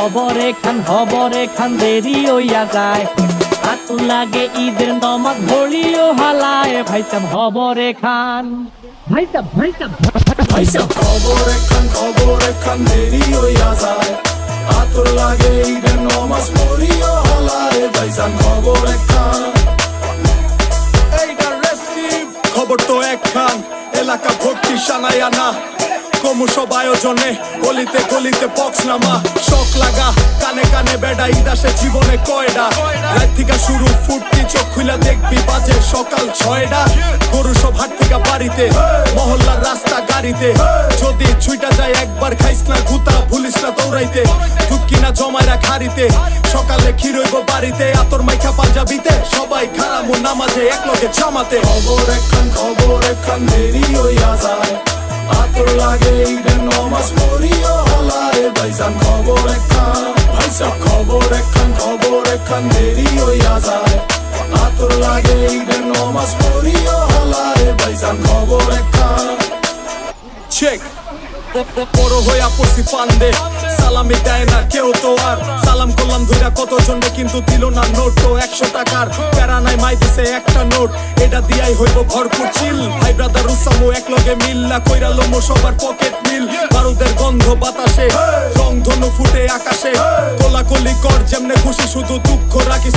খবরে খান দেরি হইয়া যায়। আতুর লাগে ঈদের নমাজ ঘড়িও হালায়, ভাইসাব খবরে খান ভাইসাব খবরে খান দেরি হইয়া যায়। আতুর লাগে ঈদের নমাজ পড়িও হালায়, ভাইসাব খবরে খান। এইটা রেস্টিভ খবর তো একখান, এলাকা ভর্তি সানায়া না। ক্রমসব আয়োজনে গলিতে গলিতে বক্স নামা, শখ লাগা কানে কানে বেড়া। ঈদ আসে জীবনে কয়ডা, রাত থেকে শুরু ফুটতি চোখ খুলা দেখবি বাজে সকাল 6টা। গরু সব হাট থেকে বাড়িতে, মহল্লার রাস্তা গাড়িতে। যদি ছুইটা যায় একবার খাইস না গুতা, ভুলিস না দৌড়াইতে। দুধ কিনা জমাইরা খারিতে, সকালে ক্ষীর হইব বাড়িতে। আতর মাইখা পাঞ্জাবিতে, সবাই খারামো নামাজে একলগে জামাতে। খবর একখান দেরি হইয়া যায়। আতর লাগে ঈদের নমাজ পড়িও হালায়, ভাইসাব খবর একখান। খবর একখান দেরি হইয়া যায়। আতর লাগে ঈদের নমাজ পড়িও হালায়, ভাইসাব খবর একখান। চেক বড় হইয়া পড়ছি ফান্দে, সালামি দেয় না কেউ তো আর। সালাম করলাম ধইরা কতজনে, কিন্তু দিল না নোট তো 100 টাকার। প্যারা নাই মাই দিছে একটা নোট, এটা দিয়াই হইব ভরপুর চিল। ভাই ব্রাদার উসামো একলগে মিল্লা কইরা লোমো সবার পকেট মিল। বারুদের গন্ধ বাতাসে, রং ধনু ফুটে আকাশে। কোলাকুলি কর যেমনে খুশি, শুধু দুঃখ রাখিস।